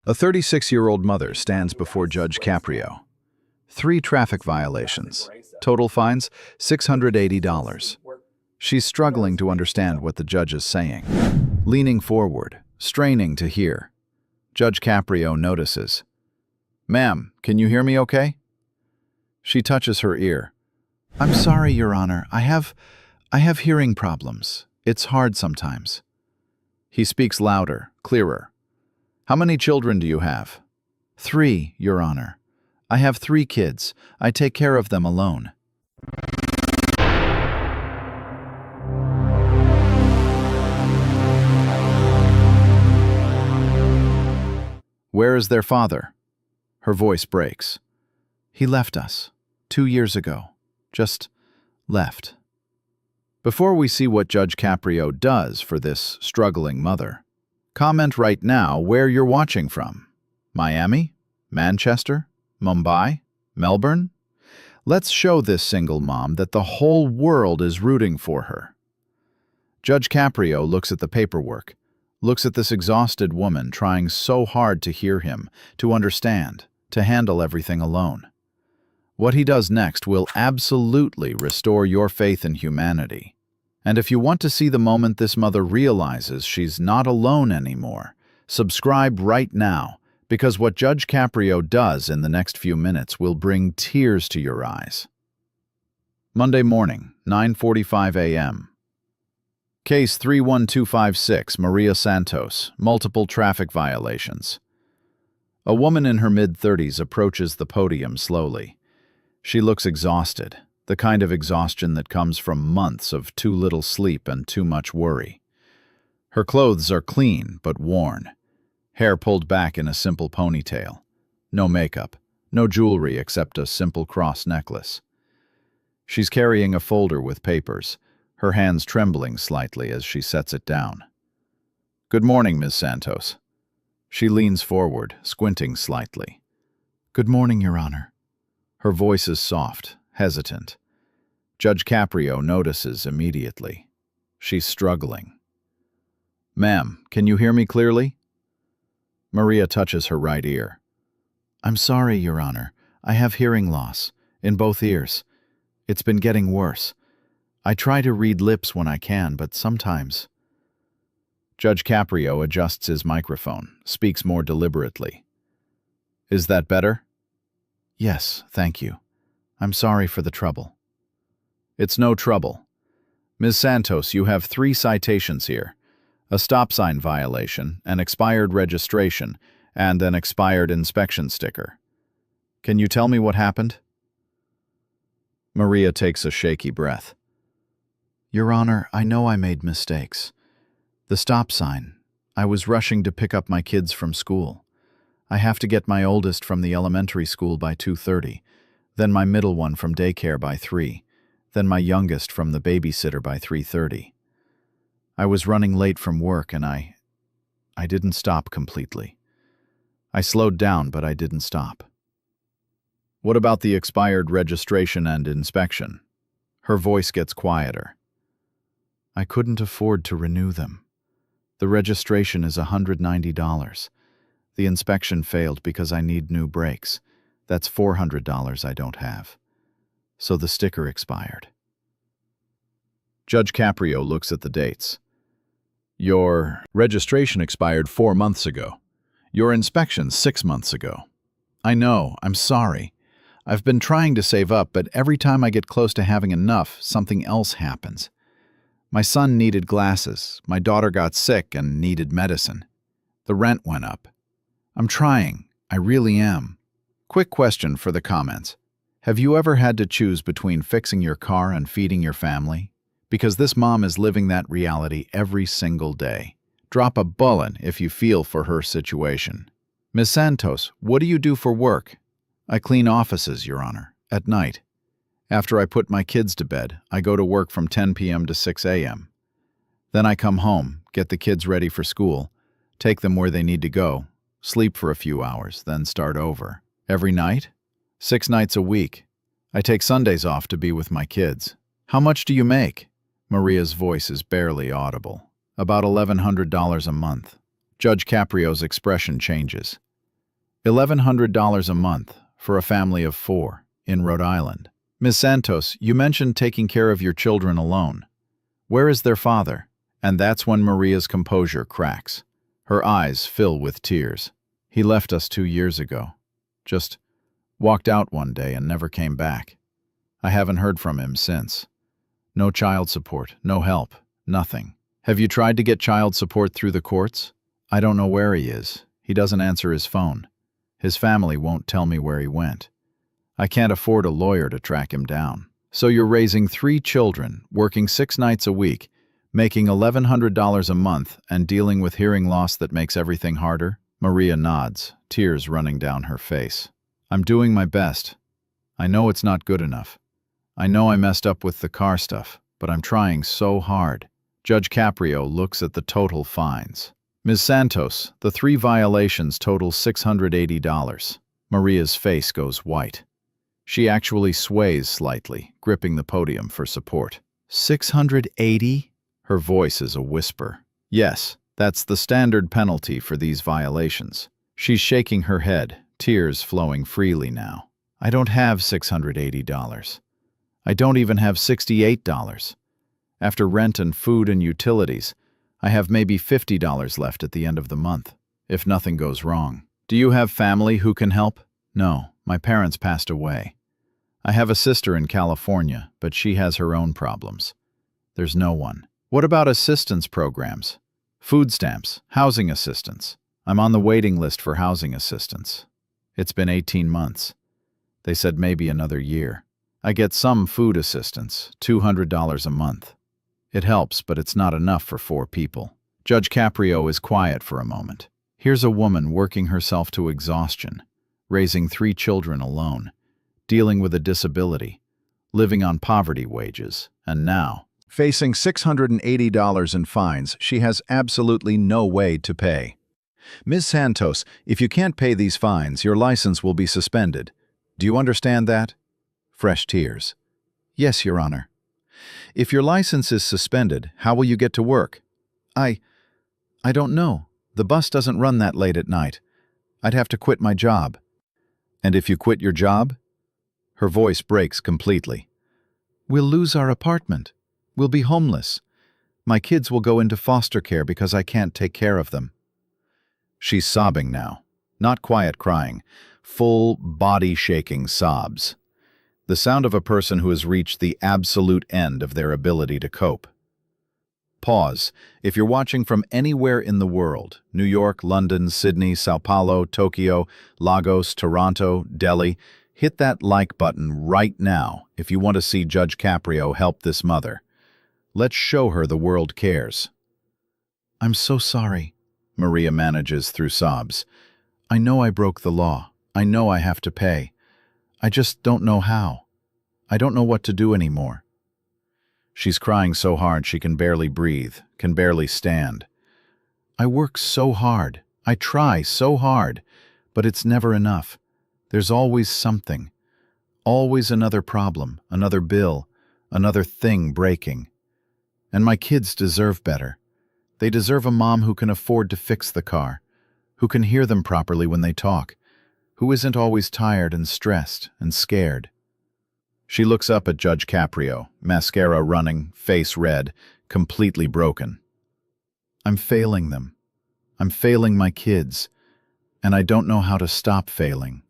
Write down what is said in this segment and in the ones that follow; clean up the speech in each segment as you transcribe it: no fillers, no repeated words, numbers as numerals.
A 36-year-old mother stands before Judge Caprio. 3 traffic violations. Total fines, $680. She's struggling to understand what the judge is saying. Leaning forward, straining to hear. Judge Caprio notices. "Ma'am, can you hear me okay?" She touches her ear. "I'm sorry, Your Honor. I have hearing problems. It's hard sometimes." He speaks louder, clearer. "How many children do you have?" "3, Your Honor. I have 3 kids. I take care of them alone." "Where is their father?" Her voice breaks. "He left us 2 years ago. Just left." Before we see what Judge Caprio does for this struggling mother, comment right now where you're watching from. Miami? Manchester? Mumbai? Melbourne? Let's show this single mom that the whole world is rooting for her. Judge Caprio looks at the paperwork, looks at this exhausted woman trying so hard to hear him, to understand, to handle everything alone. What he does next will absolutely restore your faith in humanity. And if you want to see the moment this mother realizes she's not alone anymore, subscribe right now, because what Judge Caprio does in the next few minutes will bring tears to your eyes. Monday morning, 9:45 a.m. Case 31256, Maria Santos, multiple traffic violations. A woman in her mid-30s approaches the podium slowly. She looks exhausted, the kind of exhaustion that comes from months of too little sleep and too much worry. Her clothes are clean but worn, hair pulled back in a simple ponytail. No makeup, no jewelry except a simple cross necklace. She's carrying a folder with papers, her hands trembling slightly as she sets it down. "Good morning, Ms. Santos." She leans forward, squinting slightly. "Good morning, Your Honor." Her voice is soft, hesitant. Judge Caprio notices immediately. She's struggling. "Ma'am, can you hear me clearly?" Maria touches her right ear. "I'm sorry, Your Honor. I have hearing loss, in both ears. It's been getting worse. I try to read lips when I can, but sometimes..." Judge Caprio adjusts his microphone, speaks more deliberately. "Is that better?" "Yes, thank you. I'm sorry for the trouble." "It's no trouble. Ms. Santos, you have 3 citations here. A stop sign violation, an expired registration, and an expired inspection sticker. Can you tell me what happened?" Maria takes a shaky breath. "Your Honor, I know I made mistakes. The stop sign. I was rushing to pick up my kids from school. I have to get my oldest from the elementary school by 2:30, then my middle one from daycare by 3, then my youngest from the babysitter by 3:30. I was running late from work and I didn't stop completely. I slowed down, but I didn't stop." "What about the expired registration and inspection?" Her voice gets quieter. "I couldn't afford to renew them. The registration is $190. The inspection failed because I need new brakes. That's $400 I don't have. So the sticker expired." Judge Caprio looks at the dates. "Your registration expired 4 months ago. Your inspection 6 months ago. I know, I'm sorry. I've been trying to save up, but every time I get close to having enough, something else happens. My son needed glasses, my daughter got sick and needed medicine. The rent went up. I'm trying, I really am." Quick question for the comments. Have you ever had to choose between fixing your car and feeding your family? Because this mom is living that reality every single day. Drop a bullet if you feel for her situation. "Ms. Santos, what do you do for work?" "I clean offices, Your Honor, at night. After I put my kids to bed, I go to work from 10 p.m. to 6 a.m. Then I come home, get the kids ready for school, take them where they need to go, sleep for a few hours, then start over. Every night? 6 nights a week. I take Sundays off to be with my kids." "How much do you make?" Maria's voice is barely audible. "About $1,100 a month." Judge Caprio's expression changes. $1,100 a month for a family of 4 in Rhode Island. Ms. Santos, you mentioned taking care of your children alone. Where is their father? And that's when Maria's composure cracks. Her eyes fill with tears. He left us 2 years ago. Just walked out one day and never came back. I haven't heard from him since. No child support, no help, nothing. Have you tried to get child support through the courts? I don't know where he is. He doesn't answer his phone. His family won't tell me where he went. I can't afford a lawyer to track him down. So you're raising 3 children, working 6 nights a week, making $1,100 a month, and dealing with hearing loss that makes everything harder? Maria nods, tears running down her face. I'm doing my best. I know it's not good enough. I know I messed up with the car stuff, but I'm trying so hard. Judge Caprio looks at the total fines. Ms. Santos, the 3 violations total $680. Maria's face goes white. She actually sways slightly, gripping the podium for support. 680? Her voice is a whisper. Yes, that's the standard penalty for these violations. She's shaking her head, tears flowing freely now. I don't have $680. I don't even have $68. After rent and food and utilities, I have maybe $50 left at the end of the month, if nothing goes wrong. Do you have family who can help? No, my parents passed away. I have a sister in California, but she has her own problems. There's no one. What about assistance programs? Food stamps, housing assistance. I'm on the waiting list for housing assistance. It's been 18 months. They said maybe another year. I get some food assistance, $200 a month. It helps, but it's not enough for 4 people. Judge Caprio is quiet for a moment. Here's a woman working herself to exhaustion, raising 3 children alone, dealing with a disability, living on poverty wages, and now, facing $680 in fines she has absolutely no way to pay. Ms. Santos, if you can't pay these fines, your license will be suspended. Do you understand that? Fresh tears. Yes, Your Honor. If your license is suspended, how will you get to work? I don't know. The bus doesn't run that late at night. I'd have to quit my job. And if you quit your job? Her voice breaks completely. We'll lose our apartment. We'll be homeless. My kids will go into foster care because I can't take care of them. She's sobbing now. Not quiet crying. Full, body-shaking sobs. The sound of a person who has reached the absolute end of their ability to cope. Pause. If you're watching from anywhere in the world, New York, London, Sydney, Sao Paulo, Tokyo, Lagos, Toronto, Delhi, hit that like button right now if you want to see Judge Caprio help this mother. Let's show her the world cares. I'm so sorry, Maria manages through sobs. I know I broke the law. I know I have to pay. I just don't know how. I don't know what to do anymore. She's crying so hard she can barely breathe, can barely stand. I work so hard. I try so hard, but it's never enough. There's always something. Always another problem, another bill, another thing breaking. And my kids deserve better. They deserve a mom who can afford to fix the car, who can hear them properly when they talk, who isn't always tired and stressed and scared. She looks up at Judge Caprio, mascara running, face red, completely broken. I'm failing them. I'm failing my kids, and I don't know how to stop failing.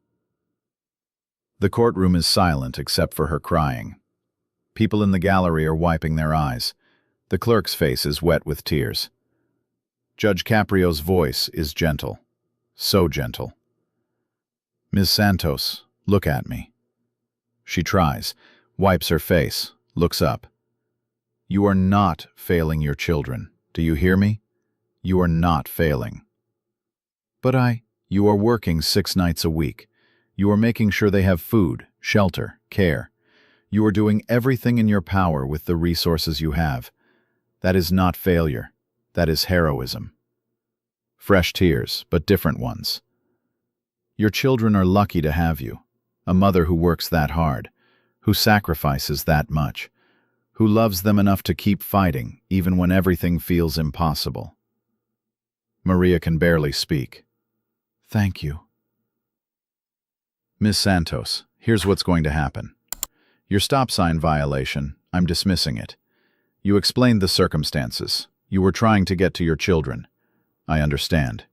The courtroom is silent except for her crying. People in the gallery are wiping their eyes. The clerk's face is wet with tears. Judge Caprio's voice is gentle. So gentle. Ms. Santos, look at me. She tries, wipes her face, looks up. You are not failing your children. Do you hear me? You are not failing. But you are working 6 nights a week. You are making sure they have food, shelter, care. You are doing everything in your power with the resources you have. That is not failure. That is heroism. Fresh tears, but different ones. Your children are lucky to have you. A mother who works that hard, who sacrifices that much, who loves them enough to keep fighting even when everything feels impossible. Maria can barely speak. Thank you. Miss Santos, here's what's going to happen. Your stop sign violation, I'm dismissing it. You explained the circumstances. You were trying to get to your children. I understand.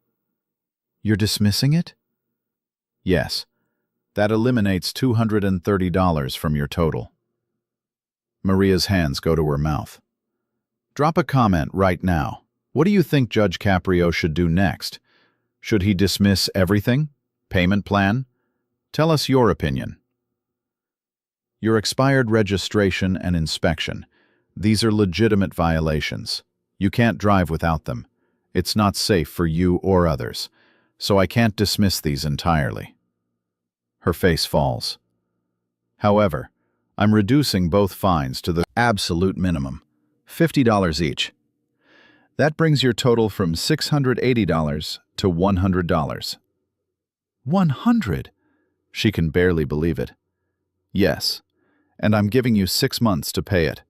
You're dismissing it? Yes. That eliminates $230 from your total. Maria's hands go to her mouth. Drop a comment right now. What do you think Judge Caprio should do next? Should he dismiss everything? Payment plan? Tell us your opinion. Your expired registration and inspection. These are legitimate violations. You can't drive without them. It's not safe for you or others, so I can't dismiss these entirely. Her face falls. However, I'm reducing both fines to the absolute minimum, $50 each. That brings your total from $680 to $100. 100? She can barely believe it. Yes, and I'm giving you 6 months to pay it.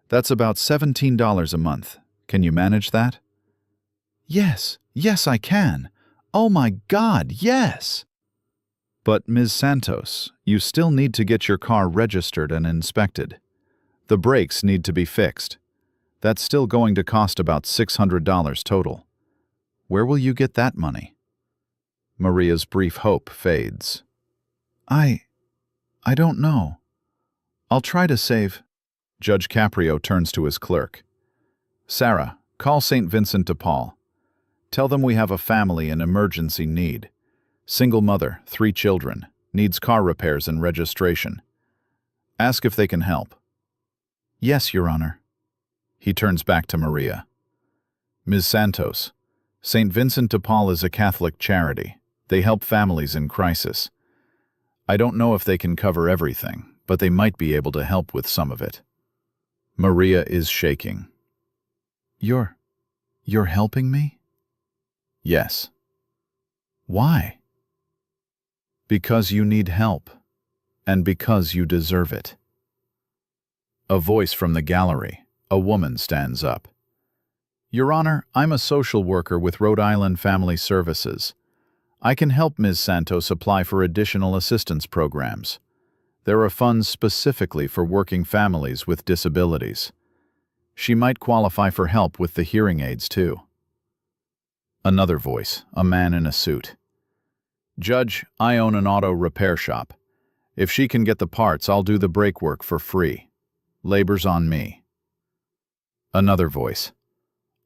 That's about $17 a month. Can you manage that? Yes, I can. Oh my God, yes! But, Ms. Santos, you still need to get your car registered and inspected. The brakes need to be fixed. That's still going to cost about $600 total. Where will you get that money? Maria's brief hope fades. I don't know. I'll try to save. Judge Caprio turns to his clerk. Sarah, call St. Vincent de Paul. Tell them we have a family in emergency need. Single mother, 3 children, needs car repairs and registration. Ask if they can help. Yes, Your Honor. He turns back to Maria. Ms. Santos, St. Vincent de Paul is a Catholic charity. They help families in crisis. I don't know if they can cover everything, but they might be able to help with some of it. Maria is shaking. You're helping me? Yes. Why? Because you need help, and because you deserve it. A voice from the gallery. A woman stands up. Your Honor, I'm a social worker with Rhode Island Family Services. I can help Ms. Santos apply for additional assistance programs. There are funds specifically for working families with disabilities. She might qualify for help with the hearing aids, too. Another voice, a man in a suit. Judge, I own an auto repair shop. If she can get the parts, I'll do the brake work for free. Labor's on me. Another voice.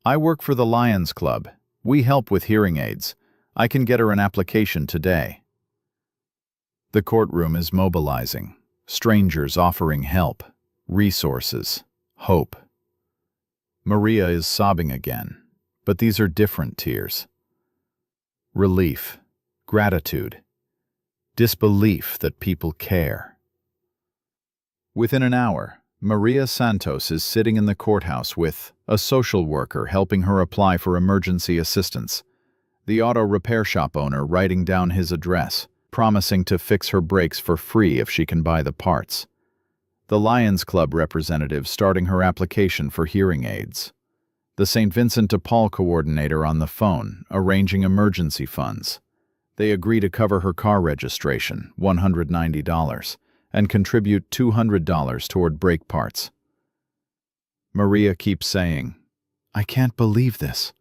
I work for the Lions Club. We help with hearing aids. I can get her an application today. The courtroom is mobilizing. Strangers offering help, resources, hope. Maria is sobbing again, but these are different tears. Relief, gratitude, disbelief that people care. Within an hour, Maria Santos is sitting in the courthouse with a social worker helping her apply for emergency assistance, the auto repair shop owner writing down his address, promising to fix her brakes for free if she can buy the parts, the Lions Club representative starting her application for hearing aids, the St. Vincent de Paul coordinator on the phone arranging emergency funds. They agree to cover her car registration, $190, and contribute $200 toward brake parts. Maria keeps saying, I can't believe this.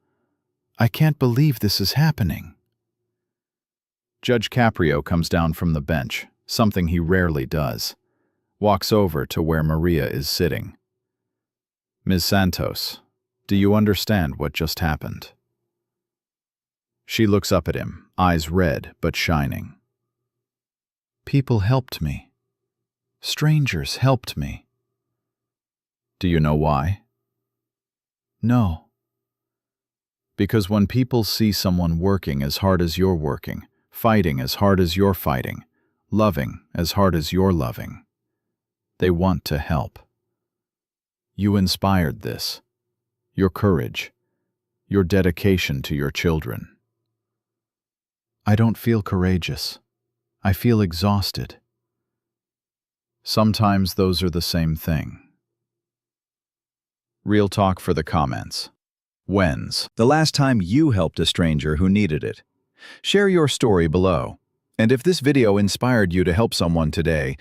I can't believe this is happening. Judge Caprio comes down from the bench, something he rarely does, walks over to where Maria is sitting. Ms. Santos, do you understand what just happened? She looks up at him, eyes red but shining. People helped me. Strangers helped me. Do you know why? No. Because when people see someone working as hard as you're working, fighting as hard as you're fighting, loving as hard as you're loving, they want to help. You inspired this. Your courage. Your dedication to your children. I don't feel courageous. I feel exhausted. Sometimes those are the same thing. Real talk for the comments. When's the last time you helped a stranger who needed it? Share your story below. And if this video inspired you to help someone today,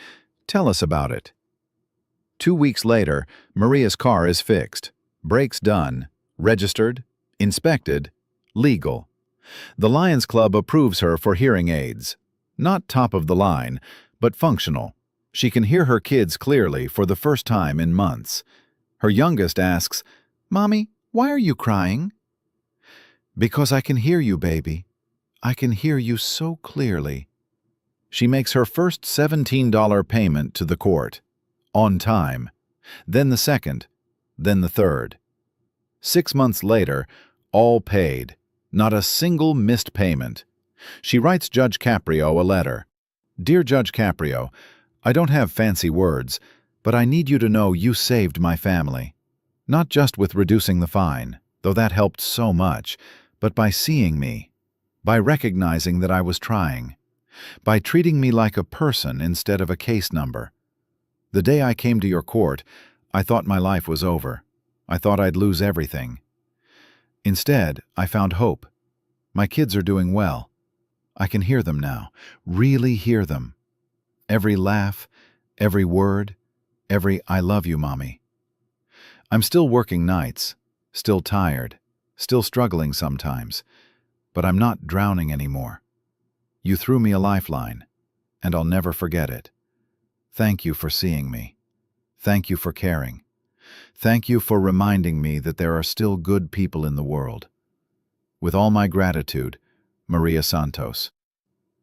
tell us about it. 2 weeks later, Maria's car is fixed, brakes done, registered, inspected, legal. The Lions Club approves her for hearing aids. Not top of the line, but functional. She can hear her kids clearly for the first time in months. Her youngest asks, "Mommy, why are you crying?" "Because I can hear you, baby. I can hear you so clearly." She makes her first $17 payment to the court, on time, then the second, then the third. 6 months later, all paid, not a single missed payment. She writes Judge Caprio a letter. "Dear Judge Caprio, I don't have fancy words, but I need you to know you saved my family. Not just with reducing the fine, though that helped so much, but by seeing me, by recognizing that I was trying, by treating me like a person instead of a case number. The day I came to your court, I thought my life was over. I thought I'd lose everything. Instead, I found hope. My kids are doing well. I can hear them now, really hear them. Every laugh, every word, every 'I love you, Mommy.' I'm still working nights, still tired, still struggling sometimes, but I'm not drowning anymore. You threw me a lifeline, and I'll never forget it. Thank you for seeing me. Thank you for caring. Thank you for reminding me that there are still good people in the world. With all my gratitude, Maria Santos."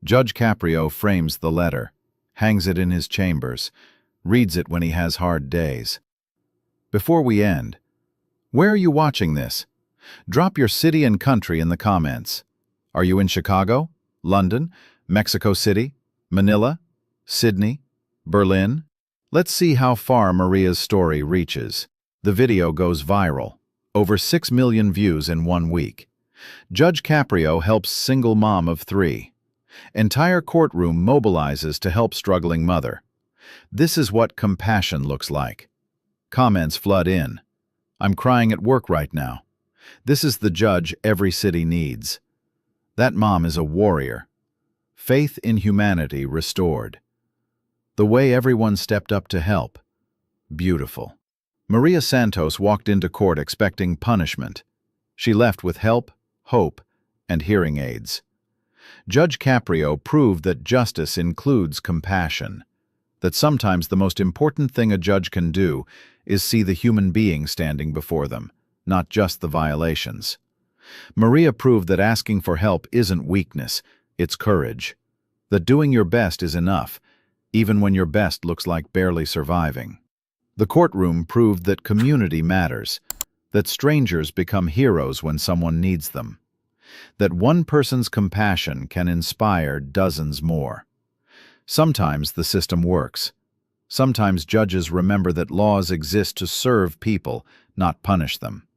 Judge Caprio frames the letter, hangs it in his chambers, reads it when he has hard days. Before we end, where are you watching this? Drop your city and country in the comments. Are you in Chicago, London, Mexico City, Manila, Sydney, Berlin? Let's see how far Maria's story reaches. The video goes viral. Over 6 million views in 1 week. Judge Caprio helps single mom of 3. Entire courtroom mobilizes to help struggling mother. This is what compassion looks like. Comments flood in. "I'm crying at work right now. This is the judge every city needs. That mom is a warrior. Faith in humanity restored. The way everyone stepped up to help. Beautiful." Maria Santos walked into court expecting punishment. She left with help, hope, and hearing aids. Judge Caprio proved that justice includes compassion, that sometimes the most important thing a judge can do is see the human being standing before them, not just the violations. Maria proved that asking for help isn't weakness, it's courage. That doing your best is enough, even when your best looks like barely surviving. The courtroom proved that community matters, that strangers become heroes when someone needs them, that one person's compassion can inspire dozens more. Sometimes the system works. Sometimes judges remember that laws exist to serve people, not punish them.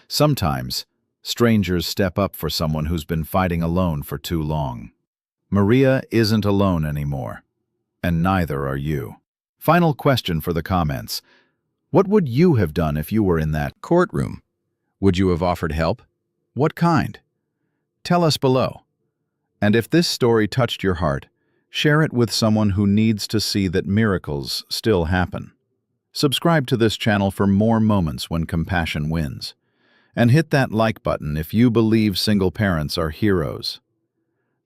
Sometimes strangers step up for someone who's been fighting alone for too long. Maria isn't alone anymore, and neither are you. Final question for the comments. What would you have done if you were in that courtroom? Would you have offered help? What kind? Tell us below. And if this story touched your heart, share it with someone who needs to see that miracles still happen. Subscribe to this channel for more moments when compassion wins. And hit that like button if you believe single parents are heroes.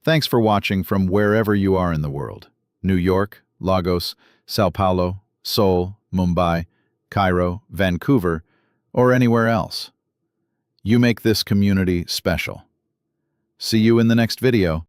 Thanks for watching from wherever you are in the world. New York, Lagos, Sao Paulo, Seoul, Mumbai, Cairo, Vancouver, or anywhere else. You make this community special. See you in the next video.